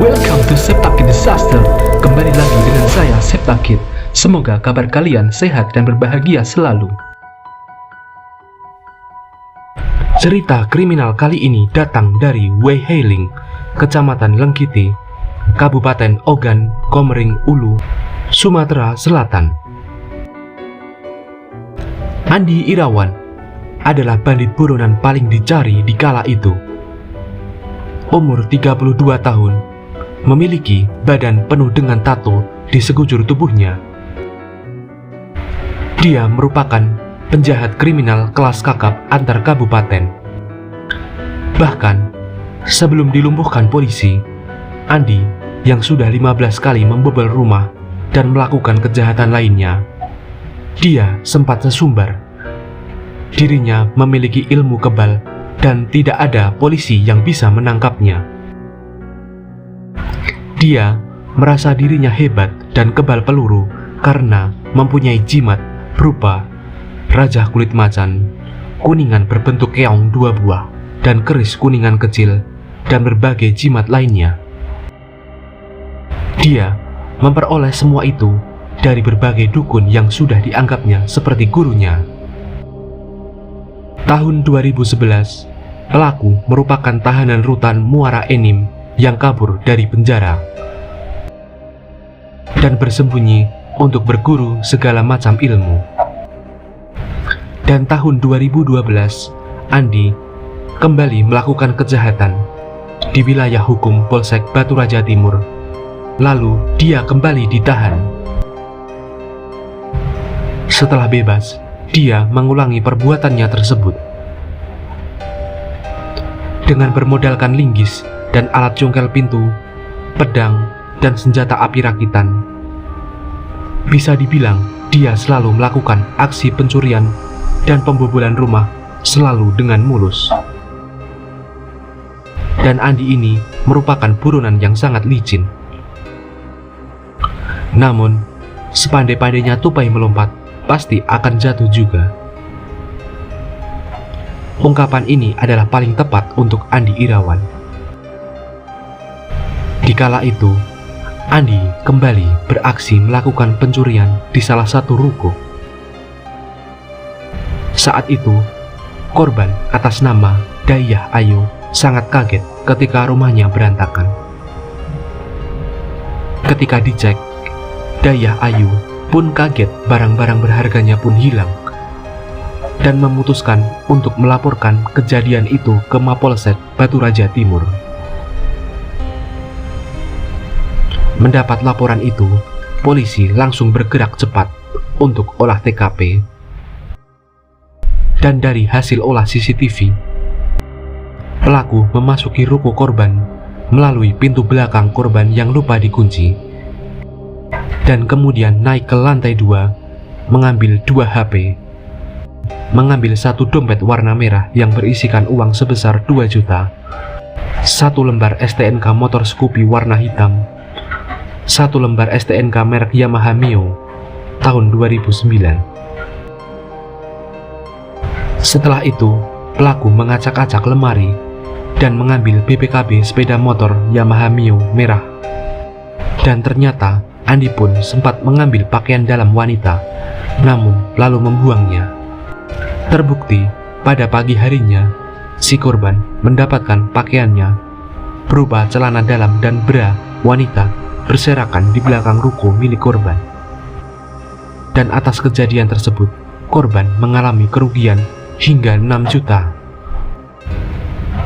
Welcome to Septakid Disaster. Kembali lagi dengan saya Septakid. Semoga kabar kalian sehat dan berbahagia selalu. Cerita kriminal kali ini datang dari Weihailing, Kecamatan Lengkiti, Kabupaten Ogan Komering Ulu, Sumatera Selatan. Andi Irawan adalah bandit buronan paling dicari di kala itu. Umur 32 tahun, memiliki badan penuh dengan tato di sekujur tubuhnya. Dia merupakan penjahat kriminal kelas kakap antar kabupaten. Bahkan, sebelum dilumpuhkan polisi, Andi yang sudah 15 kali membobol rumah dan melakukan kejahatan lainnya, dia sempat sesumbar. Dirinya memiliki ilmu kebal dan tidak ada polisi yang bisa menangkapnya. Dia merasa dirinya hebat dan kebal peluru karena mempunyai jimat berupa raja kulit macan, kuningan berbentuk keong 2 buah, dan keris kuningan kecil, dan berbagai jimat lainnya. Dia memperoleh semua itu dari berbagai dukun yang sudah dianggapnya seperti gurunya. Tahun 2011, pelaku merupakan tahanan rutan Muara Enim yang kabur dari penjara dan bersembunyi untuk berguru segala macam ilmu. Dan tahun 2012, Andi kembali melakukan kejahatan di wilayah hukum Polsek Batu Raja Timur. Lalu dia kembali ditahan. Setelah bebas, dia mengulangi perbuatannya tersebut. Dengan bermodalkan linggis dan alat congkel pintu, pedang, dan senjata api rakitan, bisa dibilang dia selalu melakukan aksi pencurian dan pembobolan rumah selalu dengan mulus. Dan Andi ini merupakan buronan yang sangat licin. Namun, sepandai-pandainya tupai melompat, pasti akan jatuh juga. Ungkapan ini adalah paling tepat untuk Andi Irawan. Di kala itu, Andi kembali beraksi melakukan pencurian di salah satu ruko. Saat itu, korban atas nama Dayah Ayu sangat kaget ketika rumahnya berantakan. Ketika dicek, Dayah Ayu pun kaget barang-barang berharganya pun hilang dan memutuskan untuk melaporkan kejadian itu ke Mapolsek Batu Raja Timur. Mendapat laporan itu, polisi langsung bergerak cepat untuk olah TKP. Dan dari hasil olah CCTV, pelaku memasuki ruko korban melalui pintu belakang korban yang lupa dikunci, dan kemudian naik ke lantai 2, mengambil 2 HP, mengambil 1 dompet warna merah yang berisikan uang sebesar 2 juta, 1 lembar STNK motor Scoopy warna hitam, 1 lembar STNK merek Yamaha Mio tahun 2009. Setelah itu, pelaku mengacak-acak lemari dan mengambil BPKB sepeda motor Yamaha Mio merah. Dan ternyata Andi pun sempat mengambil pakaian dalam wanita, namun lalu membuangnya. Terbukti pada pagi harinya, si korban mendapatkan pakaiannya berupa celana dalam dan bra wanita berserakan di belakang ruko milik korban. Dan atas kejadian tersebut, korban mengalami kerugian hingga 6 juta.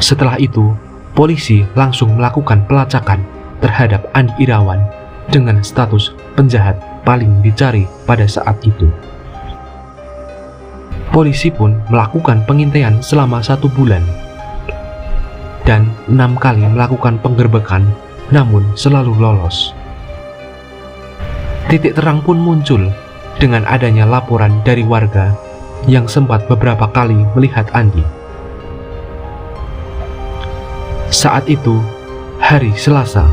Setelah itu, polisi langsung melakukan pelacakan terhadap Andi Irawan dengan status penjahat paling dicari pada saat itu. Polisi pun melakukan pengintaian selama 1 bulan dan 6 kali melakukan penggerbekan, namun selalu lolos. Titik terang pun muncul dengan adanya laporan dari warga yang sempat beberapa kali melihat Andi. Saat itu, hari Selasa,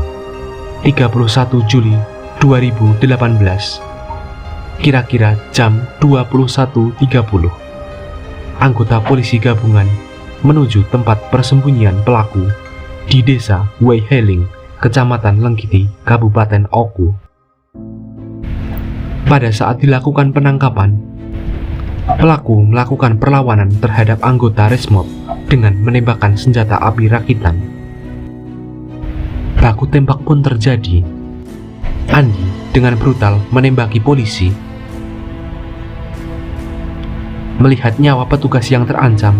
31 Juli 2018, kira-kira jam 21.30, anggota polisi gabungan menuju tempat persembunyian pelaku di desa Weihailing, Kecamatan Lengkiti, Kabupaten Oku. Pada saat dilakukan penangkapan, pelaku melakukan perlawanan terhadap anggota Resmob dengan menembakkan senjata api rakitan. Baku tembak pun terjadi. Andi dengan brutal menembaki polisi. Melihat nyawa petugas yang terancam,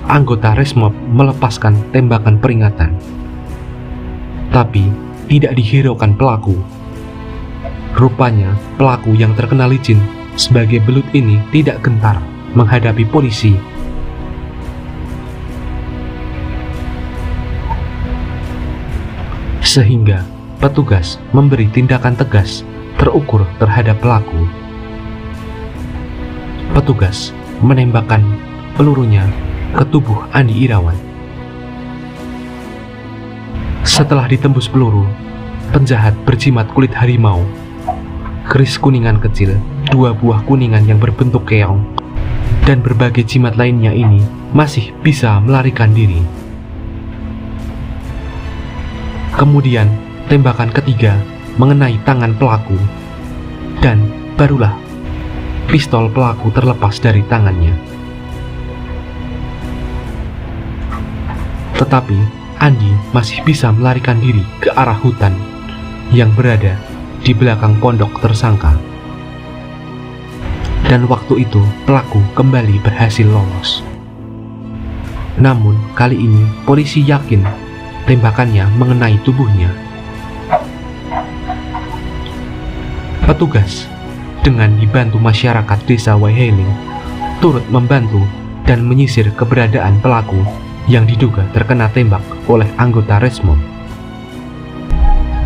anggota Resmob melepaskan tembakan peringatan. Tapi tidak dihiraukan pelaku. Rupanya pelaku yang terkena licin sebagai belut ini tidak gentar menghadapi polisi. Sehingga petugas memberi tindakan tegas terukur terhadap pelaku. Petugas menembakkan pelurunya ke tubuh Andi Irawan. Setelah ditembus peluru, penjahat berjimat kulit harimau, keris kuningan kecil, 2 buah kuningan yang berbentuk keong, dan berbagai jimat lainnya ini masih bisa melarikan diri. Kemudian tembakan ketiga mengenai tangan pelaku, dan barulah pistol pelaku terlepas dari tangannya. Tetapi Andi masih bisa melarikan diri ke arah hutan yang berada di belakang pondok tersangka. Dan waktu itu pelaku kembali berhasil lolos. Namun kali ini polisi yakin tembakannya mengenai tubuhnya. Petugas dengan dibantu masyarakat desa Waiheling turut membantu dan menyisir keberadaan pelaku yang diduga terkena tembak oleh anggota Resmob.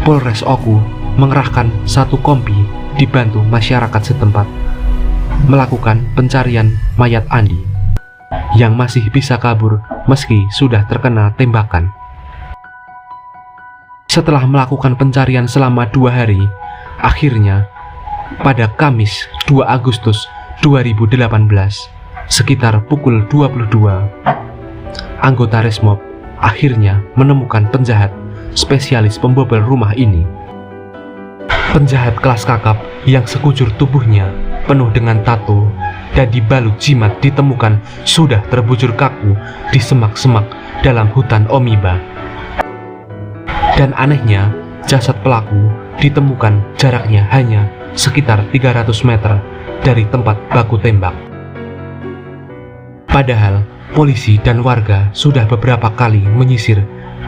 Polres Oku mengerahkan 1 kompi dibantu masyarakat setempat melakukan pencarian mayat Andi yang masih bisa kabur meski sudah terkena tembakan. Setelah melakukan pencarian selama 2 hari, akhirnya pada Kamis 2 Agustus 2018 sekitar pukul 22, anggota Resmob akhirnya menemukan penjahat spesialis pembobol rumah ini. Penjahat kelas kakap yang sekujur tubuhnya penuh dengan tato dan dibalut jimat ditemukan sudah terbujur kaku di semak-semak dalam hutan Omiba. Dan anehnya, jasad pelaku ditemukan jaraknya hanya sekitar 300 meter dari tempat baku tembak. Padahal polisi dan warga sudah beberapa kali menyisir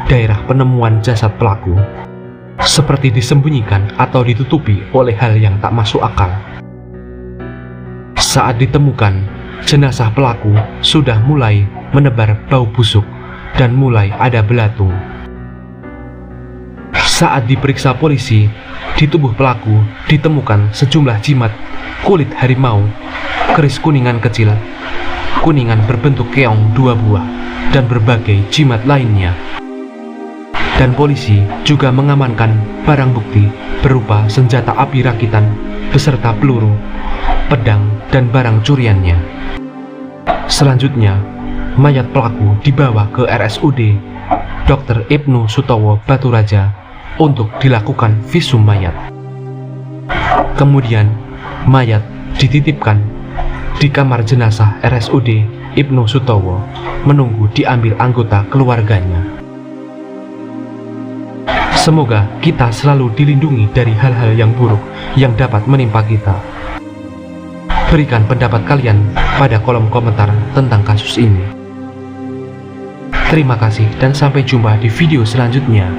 daerah penemuan jasad pelaku, seperti disembunyikan atau ditutupi oleh hal yang tak masuk akal. Saat ditemukan, jenazah pelaku sudah mulai menebar bau busuk dan mulai ada belatung. Saat diperiksa polisi, di tubuh pelaku ditemukan sejumlah jimat kulit harimau, keris kuningan kecil, kuningan berbentuk keong 2 buah, dan berbagai jimat lainnya. Dan polisi juga mengamankan barang bukti berupa senjata api rakitan beserta peluru, pedang, dan barang curiannya. Selanjutnya, mayat pelaku dibawa ke RSUD Dr. Ibnu Sutowo Baturaja untuk dilakukan visum mayat. Kemudian, mayat dititipkan di kamar jenazah RSUD Ibnu Sutowo menunggu diambil anggota keluarganya. Semoga kita selalu dilindungi dari hal-hal yang buruk yang dapat menimpa kita. Berikan pendapat kalian pada kolom komentar tentang kasus ini. Terima kasih dan sampai jumpa di video selanjutnya.